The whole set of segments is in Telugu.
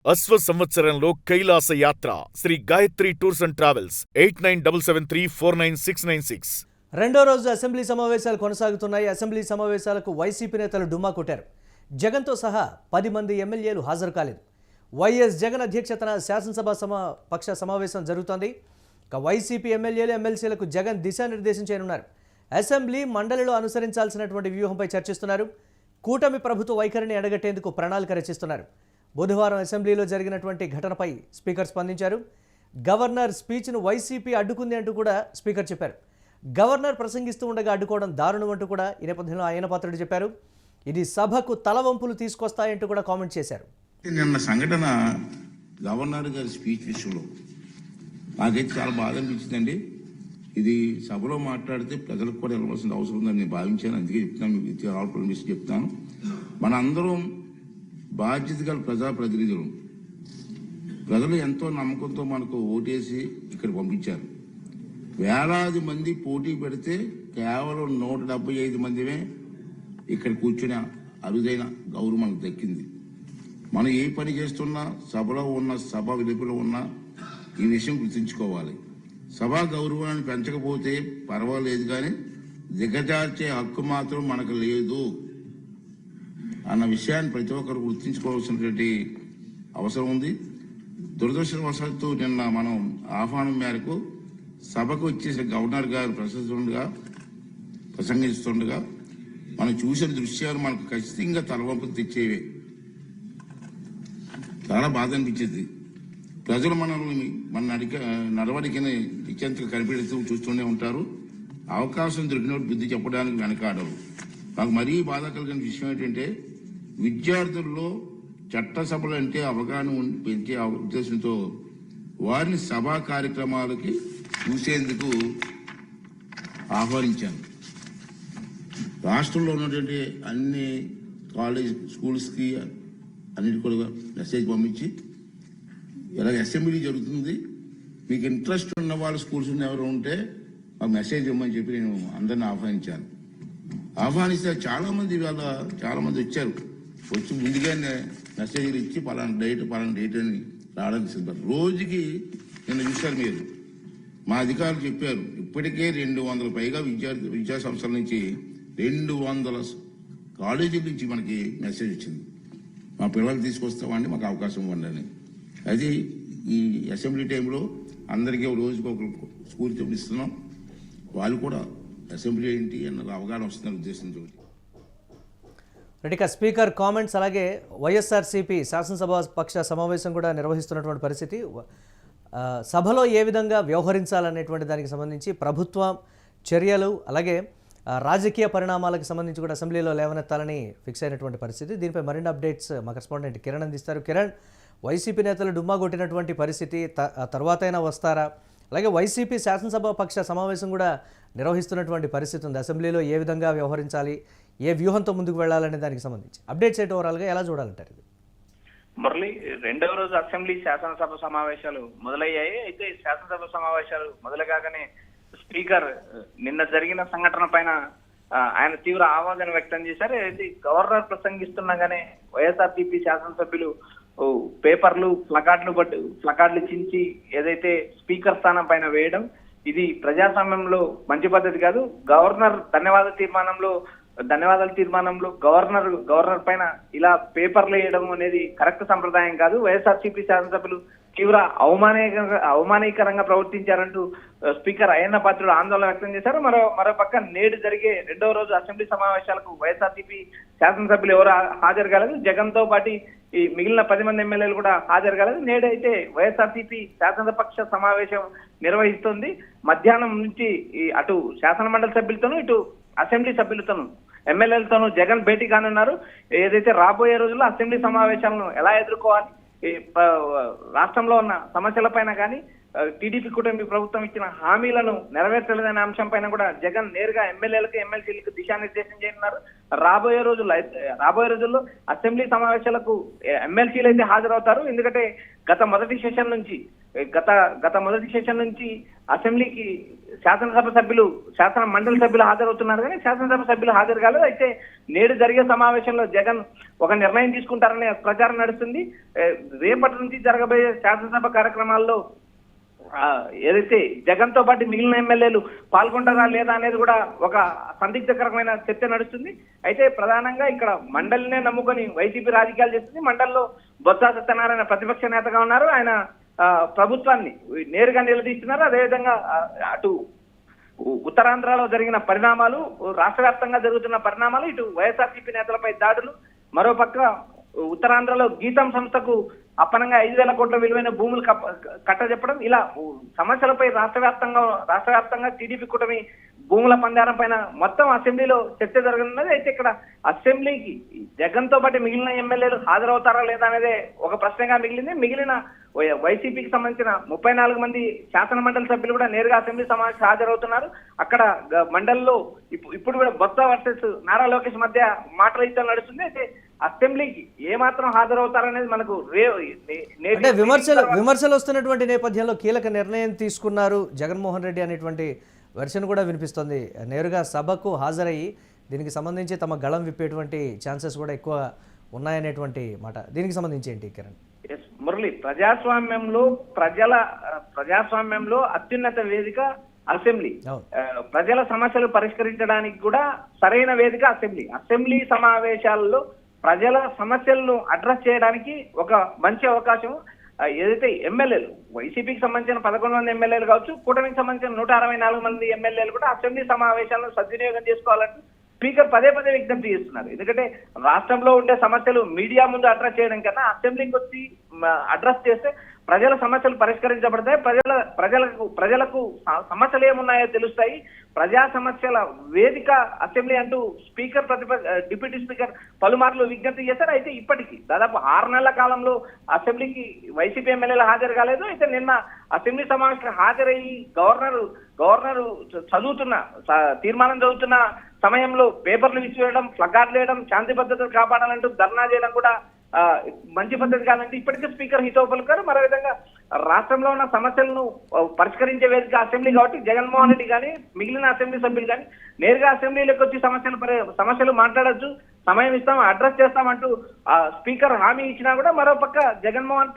అశ్వ సంవత్సరంలో కైలాస యాత్ర Sri Gayatri Tours and Travels 8977349696. రెండో రోజు అసెంబ్లీ సమావేశాలు కొనసాగుతున్నాయి. అసెంబ్లీ సమావేశాలకు వైసీపీ నేతలు డుమ్మా కొట్టారు. జగన్తో సహా 10 మంది ఎమ్మెల్యేలు హాజరు కాలేదు. వైఎస్ జగన్ అధ్యక్షతన శాసనసభ పక్ష సమావేశం జరుగుతోంది. వైసీపీ ఎమ్మెల్యేలు ఎమ్మెల్సీలకు జగన్ దిశానిర్దేశం చేయనున్నారు. అసెంబ్లీ మండలిలో అనుసరించాల్సినటువంటి వ్యూహంపై చర్చిస్తున్నారు. కూటమి ప్రభుత్వ వైఖరిని ఎడగట్టేందుకు ప్రణాళిక రచిస్తున్నారు. బుధవారం అసెంబ్లీలో జరిగినటువంటి ఘటనపై స్పీకర్ స్పందించారు. గవర్నర్ స్పీచ్ను వైసీపీ అడ్డుకుంది అంటూ కూడా స్పీకర్ చెప్పారు. గవర్నర్ ప్రసంగిస్తూ ఉండగా అడ్డుకోవడం దారుణం అంటూ కూడా ఈ నేపథ్యంలో ఆయన పాత్రుడు చెప్పారు. ఇది సభకు తలవంపులు తీసుకొస్తాయంటూ కూడా కామెంట్ చేశారు. నిన్న సంఘటన గవర్నర్ గారి స్పీచ్ విషయంలో నాకైతే చాలా బాధ అనిపించిందండి. ఇది సభలో మాట్లాడితే ప్రజలకు కూడా వెళ్ళవలసిన అవసరం ఉందని నేను భావించాను. అందుకే చెప్తున్నాను, మీకు చెప్తాను. మన అందరం బాధ్యత గల ప్రజాప్రతినిధులు. ప్రజలు ఎంతో నమ్మకంతో మనకు ఓటేసి ఇక్కడ పంపించారు. వేలాది మంది పోటీ పెడితే కేవలం 175 మందిమే ఇక్కడ కూర్చుని అరుదైన గౌరవం మనకు దక్కింది. మనం ఏ పని చేస్తున్నా, సభలో ఉన్న, సభ వెలుపల ఉన్నా ఈ విషయం గుర్తుంచుకోవాలి. సభా గౌరవాన్ని పెంచకపోతే పర్వాలేదు, కానీ దిగజార్చే హక్కు మాత్రం మనకు లేదు అన్న విషయాన్ని ప్రతి ఒక్కరు గుర్తుంచుకోవాల్సినటువంటి అవసరం ఉంది. దురదృష్టవశాత్తు నిన్న మనం ఆహ్వానం మేరకు సభకు వచ్చేసిన గవర్నర్ గారు ప్రసంగిస్తుండగా మనం చూసిన దృశ్యాలు మనకు ఖచ్చితంగా తలవంపులు తెచ్చేవే. చాలా బాధ అనిపించేది. ప్రజలు మన నడవడికని నిత్యంతగా కనిపెడుతూ చూస్తూనే ఉంటారు. అవకాశం దొరికినప్పుడు బుద్ధి చెప్పడానికి వెనకాడరు. నాకు మరీ బాధ కలిగిన విషయం ఏంటంటే, విద్యార్థుల్లో చట్టసభలు అంటే అవగాహన పెంచే ఉద్దేశంతో వారిని సభా కార్యక్రమాలకి చూసేందుకు ఆహ్వానించాను. రాష్ట్రంలో ఉన్నటువంటి అన్ని కాలేజ్ స్కూల్స్కి అన్నిటి కూడా మెసేజ్ పంపించి, ఇలాగ అసెంబ్లీ జరుగుతుంది, మీకు ఇంట్రెస్ట్ ఉన్న వాళ్ళ స్కూల్స్ ఎవరు ఉంటే మాకు మెసేజ్ ఇవ్వమని చెప్పి నేను అందరిని ఆహ్వానించాను. ఆహ్వానిస్తే చాలా మంది వచ్చారు. వచ్చి ముందుగానే మెసేజ్లు ఇచ్చి పలానా డేట్ అని రావడానికి సిద్ధపడి, రోజుకి నిన్న చూశారు మీరు, మా అధికారులు చెప్పారు, ఇప్పటికే 200 పైగా విద్యా సంస్థల నుంచి 200 కాలేజీల నుంచి మనకి మెసేజ్ వచ్చింది. మా పిల్లలు తీసుకొస్తామండి, మాకు అవకాశం ఇవ్వండి. అది ఈ అసెంబ్లీ టైంలో అందరికీ రోజుకి ఒక స్ఫూర్తి ఇస్తున్నాం. వాళ్ళు కూడా అసెంబ్లీ ఏంటి అన్న అవగాహన వస్తున్న ఉద్దేశంతో. ఇక స్పీకర్ కామెంట్స్, అలాగే వైఎస్ఆర్సీపీ శాసనసభ పక్ష సమావేశం కూడా నిర్వహిస్తున్నటువంటి పరిస్థితి, సభలో ఏ విధంగా వ్యవహరించాలనేటువంటి దానికి సంబంధించి ప్రభుత్వం చర్యలు, అలాగే రాజకీయ పరిణామాలకు సంబంధించి కూడా అసెంబ్లీలో లేవనెత్తాలని ఫిక్స్ అయినటువంటి పరిస్థితి. దీనిపై మరిన్ని అప్డేట్స్ మా కరెస్పాండెంట్ కిరణ్ అందిస్తారు. కిరణ్, వైసీపీ నేతలు డుమ్మా కొట్టినటువంటి పరిస్థితి, తర్వాత అయినా వస్తారా? అలాగే వైసీపీ శాసనసభ పక్ష సమావేశం కూడా నిర్వహిస్తున్నటువంటి పరిస్థితి ఉంది. అసెంబ్లీలో ఏ విధంగా వ్యవహరించాలి, ఏ వ్యూహంతో ముందుకు వెళ్లాలనే దానికి సంబంధించి అప్డేట్స్ ఏంటి, ఓవరాల్గా ఎలా చూడాలంటారు? ఇది మురళి, రెండవ రోజు అసెంబ్లీ శాసనసభ సమావేశాలు మొదలయ్యాయి. అయితే శాసనసభ సమావేశాలు మొదలుగానే స్పీకర్ నిన్న జరిగిన సంఘటన పైన ఆయన తీవ్ర ఆవేదన వ్యక్తం చేశారు. అయితే గవర్నర్ ప్రసంగిస్తుండగానే వైఎస్ఆర్సీపీ శాసనసభ్యులు పేపర్లు, ప్లకార్డులు చించి ఏదైతే స్పీకర్ స్థానం పైన వేయడం, ఇది ప్రజాస్వామ్యంలో మంచి పద్ధతి కాదు. గవర్నర్ ధన్యవాదాల తీర్మానంలో గవర్నర్ పైన ఇలా పేపర్లు వేయడం అనేది కరెక్ట్ సంప్రదాయం కాదు. వైఎస్ఆర్సీపీ శాసనసభ్యులు తీవ్ర అవమానకరంగా ప్రవర్తించారంటూ స్పీకర్ అయ్యన్న పాత్రుడు ఆందోళన వ్యక్తం చేశారు. మరో పక్క నేడు జరిగే రెండవ రోజు అసెంబ్లీ సమావేశాలకు వైఎస్ఆర్సీపీ శాసనసభ్యులు ఎవరు హాజరు కాలేదు. జగన్ తో పాటు ఈ మిగిలిన 10 మంది ఎమ్మెల్యేలు కూడా హాజరు కాలేదు. నేడైతే వైఎస్ఆర్సీపీ శాసనపక్ష సమావేశం నిర్వహిస్తుంది. మధ్యాహ్నం నుంచి అటు శాసన మండలి సభ్యులతోనూ, ఇటు అసెంబ్లీ సభ్యులతోనూ, ఎమ్మెల్యేలతోనూ జగన్ భేటీ కానున్నారు. ఏదైతే రాబోయే రోజుల్లో అసెంబ్లీ సమావేశాలను ఎలా ఎదుర్కోవాలి, రాష్ట్రంలో ఉన్న సమస్యలపైన కానీ, టీడీపీ కూటమి ప్రభుత్వం ఇచ్చిన హామీలను నెరవేర్చలేదనే అంశం పైన కూడా జగన్ నేరుగా ఎమ్మెల్యేలకు, ఎమ్మెల్సీలకు దిశానిర్దేశం చేయనున్నారు. రాబోయే రోజుల్లో అసెంబ్లీ సమావేశాలకు ఎమ్మెల్సీలు అయితే హాజరవుతారు. ఎందుకంటే గత మొదటి సెషన్ నుంచి గత మొదటి సెషన్ నుంచి అసెంబ్లీకి శాసన మండలి సభ్యులు హాజరవుతున్నారు కానీ శాసనసభ సభ్యులు హాజరు కాలేదు. అయితే నేడు జరిగే సమావేశంలో జగన్ ఒక నిర్ణయం తీసుకుంటారనే ప్రచారం నడుస్తుంది. రేపటి నుంచి జరగబోయే శాసనసభ కార్యక్రమాల్లో ఏదైతే జగన్ తో పాటు మిగిలిన ఎమ్మెల్యేలు పాల్గొంటారా లేదా అనేది కూడా ఒక సందిగ్ధకరమైన చర్చ నడుస్తుంది. అయితే ప్రధానంగా ఇక్కడ మండలినే నమ్ముకొని వైసీపీ రాజకీయాలు చేస్తుంది. మండలిలో బొత్స సత్యనారాయణ ప్రతిపక్ష నేతగా ఉన్నారు. ఆయన ప్రభుత్వాన్ని నేరుగా నిలదీస్తున్నారు. అదేవిధంగా అటు ఉత్తరాంధ్రలో జరిగిన పరిణామాలు, రాష్ట్ర వ్యాప్తంగా జరుగుతున్న పరిణామాలు, ఇటు వైఎస్ఆర్సీపీ నేతలపై దాడులు, మరోపక్క ఉత్తరాంధ్రలో గీతం సంస్థకు అప్పనంగా 5,000 కోట్ల విలువైన భూములు కట్టజెప్పడం, ఇలా సమస్యలపై రాష్ట్ర వ్యాప్తంగా టీడీపీ కూటమి భూముల పందారం పైన మొత్తం అసెంబ్లీలో చర్చ జరగనున్నది. అయితే ఇక్కడ అసెంబ్లీకి జగన్ తో పాటు మిగిలిన ఎమ్మెల్యేలు హాజరవుతారా లేదా అనేదే ఒక ప్రశ్నగా మిగిలింది. మిగిలిన వైసీపీకి సంబంధించిన 34 మంది శాసన మండలి సభ్యులు కూడా నేరుగా అసెంబ్లీ సమావేశం హాజరవుతున్నారు. అక్కడ మండలిలో ఇప్పుడు కూడా బొత్స వర్సెస్ నారా లోకేష్ మధ్య మాటల యుద్ధం నడుస్తుంది. అయితే అసెంబ్లీకి ఏమాత్రం హాజరవుతారనేది మనకు అంటే విమర్శలు వస్తున్నటువంటి నేపథ్యంలో కీలక నిర్ణయం తీసుకున్నారు జగన్మోహన్ రెడ్డి అనేటువంటి వెర్షన్ కూడా వినిపిస్తుంది. నేరుగా సభకు హాజరయ్యి దీనికి సంబంధించి తమ గళం విప్పేటువంటి ఛాన్సెస్ కూడా ఎక్కువ ఉన్నాయనేటువంటి మాట. దీనికి సంబంధించి ఏంటి కిరణ్? మురళి, ప్రజాస్వామ్యంలో అత్యున్నత వేదిక అసెంబ్లీ. ప్రజల సమస్యలు పరిష్కరించడానికి కూడా సరైన వేదిక అసెంబ్లీ. అసెంబ్లీ సమావేశాలలో ప్రజల సమస్యలను అడ్రస్ చేయడానికి ఒక మంచి అవకాశం. ఏదైతే ఎమ్మెల్యేలు వైసీపీకి సంబంధించిన 11 మంది ఎమ్మెల్యేలు కావచ్చు, కూటమికి సంబంధించిన 164 మంది ఎమ్మెల్యేలు కూడా అసెంబ్లీ సమావేశాలను సద్వినియోగం చేసుకోవాలంటూ స్పీకర్ పదే విజ్ఞప్తి చేస్తున్నారు. ఎందుకంటే రాష్ట్రంలో ఉండే సమస్యలు మీడియా ముందు అడ్రస్ చేయడం కన్నా అసెంబ్లీకి వచ్చి అడ్రస్ చేస్తే ప్రజల సమస్యలు పరిష్కరించబడతాయి. ప్రజలకు సమస్యలు ఏమున్నాయో తెలుస్తాయి. ప్రజా సమస్యల వేదిక అసెంబ్లీ అంటూ స్పీకర్ డిప్యూటీ స్పీకర్ పలుమార్లు విజ్ఞప్తి చేశారు. అయితే ఇప్పటికీ దాదాపు 6 నెలల కాలంలో అసెంబ్లీకి వైసీపీ ఎమ్మెల్యేలు హాజరు కాలేదు. అయితే నిన్న అసెంబ్లీ సమావేశానికి హాజరయ్యి గవర్నర్ తీర్మానం చదువుతున్న సమయంలో పేపర్లు విసివేయడం, ఫ్లగార్లు వేయడం, శాంతి భద్రతలు కాపాడాలంటూ ధర్నా చేయడం కూడా మంచి పద్ధతి కాదంటే ఇప్పటికే స్పీకర్ హితవు పలుకారు. మరో విధంగా రాష్ట్రంలో ఉన్న సమస్యలను పరిష్కరించే వేదిక అసెంబ్లీ కాబట్టి జగన్మోహన్ రెడ్డి కానీ మిగిలిన అసెంబ్లీ సభ్యులు కానీ నేరుగా అసెంబ్లీలోకి వచ్చి సమస్యలు మాట్లాడొచ్చు, సమయం ఇస్తాం, అడ్రస్ చేస్తామంటూ స్పీకర్ హామీ ఇచ్చినా కూడా మరోపక్క జగన్మోహన్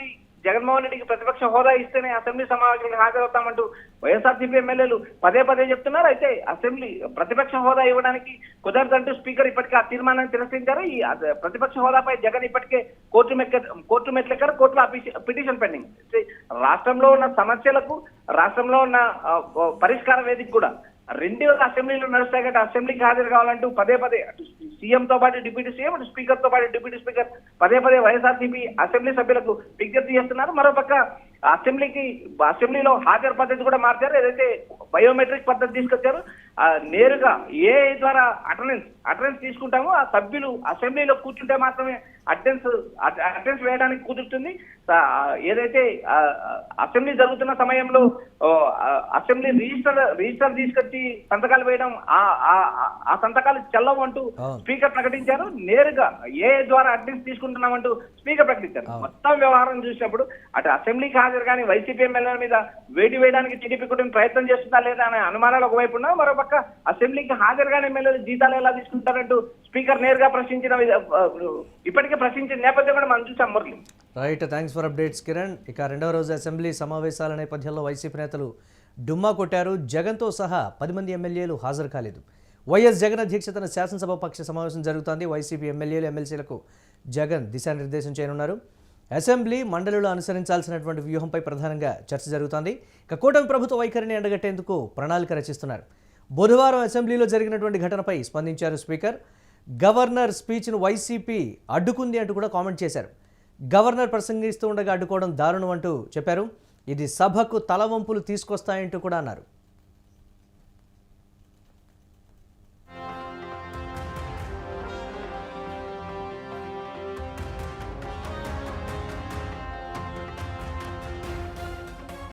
రెడ్డికి ప్రతిపక్ష హోదా ఇస్తేనే అసెంబ్లీ సమావేశానికి హాజరవుతామంటూ వైఎస్ఆర్సీపీ ఎమ్మెల్యేలు పదే చెప్తున్నారు. అయితే అసెంబ్లీ ప్రతిపక్ష హోదా ఇవ్వడానికి కుదరదంటూ స్పీకర్ ఇప్పటికే ఆ తీర్మానాన్ని తిరస్కరించారు. ఈ ప్రతిపక్ష హోదాపై జగన్ ఇప్పటికే కోర్టు మెట్లెక్కారు. కోర్టులో పిటిషన్ పెండింగ్. రాష్ట్రంలో ఉన్న సమస్యలకు, రాష్ట్రంలో ఉన్న పరిష్కార వేదిక కూడా రెండు అసెంబ్లీలో నడుస్తాయి కాబట్టి అసెంబ్లీకి హాజరు కావాలంటూ పదే అటు సీఎం తో పాటు డిప్యూటీ సీఎం, అటు స్పీకర్ తో పాటు డిప్యూటీ స్పీకర్ పదే వైఎస్ఆర్సీపీ అసెంబ్లీ సభ్యులకు విజ్ఞప్తి చేస్తున్నారు. మరోపక్క అసెంబ్లీలో హాజరు పద్ధతి కూడా మార్చారు. ఏదైతే బయోమెట్రిక్ పద్ధతి తీసుకొచ్చారు, నేరుగా ఏఐ ద్వారా అటెండెన్స్ తీసుకుంటామో ఆ సభ్యులు అసెంబ్లీలో కూర్చుంటే మాత్రమే అటెండెన్స్ వేయడానికి కుదురుతుంది. ఏదైతే అసెంబ్లీ జరుగుతున్న సమయంలో అసెంబ్లీ రిజిస్టర్ తీసుకొచ్చి సంతకాలు వేయడం, ఆ సంతకాలు చెల్లవు అంటూ స్పీకర్ ప్రకటించారు. నేరుగా ఏఐ ద్వారా అటెండెన్స్ తీసుకుంటున్నామంటూ స్పీకర్ ప్రకటించారు. మొత్తం వ్యవహారం చూసినప్పుడు అటు అసెంబ్లీకి హాజరు కానీ వైసీపీ ఎమ్మెల్యేల మీద వేడి వేయడానికి టీడీపీ కూడా ప్రయత్నం చేస్తుందా లేదా అనే అనుమానాలు ఒకవైపు ఉన్నా, మరోపక్క అసెంబ్లీకి హాజరు కానీ ఎమ్మెల్యేలు జీతాలు ఎలా తీసుకుంటారంటూ స్పీకర్ నేరుగా ఇప్పటికే ప్రశ్నించిన నేపథ్యం కూడా మనం చూసాం. Murali, right, thanks for updates Kiran. ఇక రెండవ రోజు అసెంబ్లీ సమావేశాల నేపథ్యంలో వైసీపీ నేతలు డుమ్మా కొట్టారు. జగన్తో సహా 10 మంది ఎమ్మెల్యేలు హాజరు కాలేదు. వైఎస్ జగన్ అధ్యక్షతన శాసనసభ పక్ష సమావేశం జరుగుతోంది. వైసీపీ ఎమ్మెల్యేలు, ఎమ్మెల్సీలకు జగన్ దిశానిర్దేశం చేయనున్నారు. అసెంబ్లీ మండలిలో అనుసరించాల్సినటువంటి వ్యూహంపై ప్రధానంగా చర్చ జరుగుతోంది. ఇక కూటమి ప్రభుత్వ వైఖరిని ఎండగట్టేందుకు ప్రణాళిక రచిస్తున్నారు. బుధవారం అసెంబ్లీలో జరిగినటువంటి ఘటనపై స్పందించారు స్పీకర్. గవర్నర్ స్పీచ్ను వైసీపీ అడ్డుకుంది అంటూ కూడా కామెంట్ చేశారు. గవర్నర్ ప్రసంగిస్తూ ఉండగా అడ్డుకోవడం దారుణం అంటూ చెప్పారు. ఇది సభకు తలవంపులు తీసుకొస్తాయంటూ కూడా అన్నారు.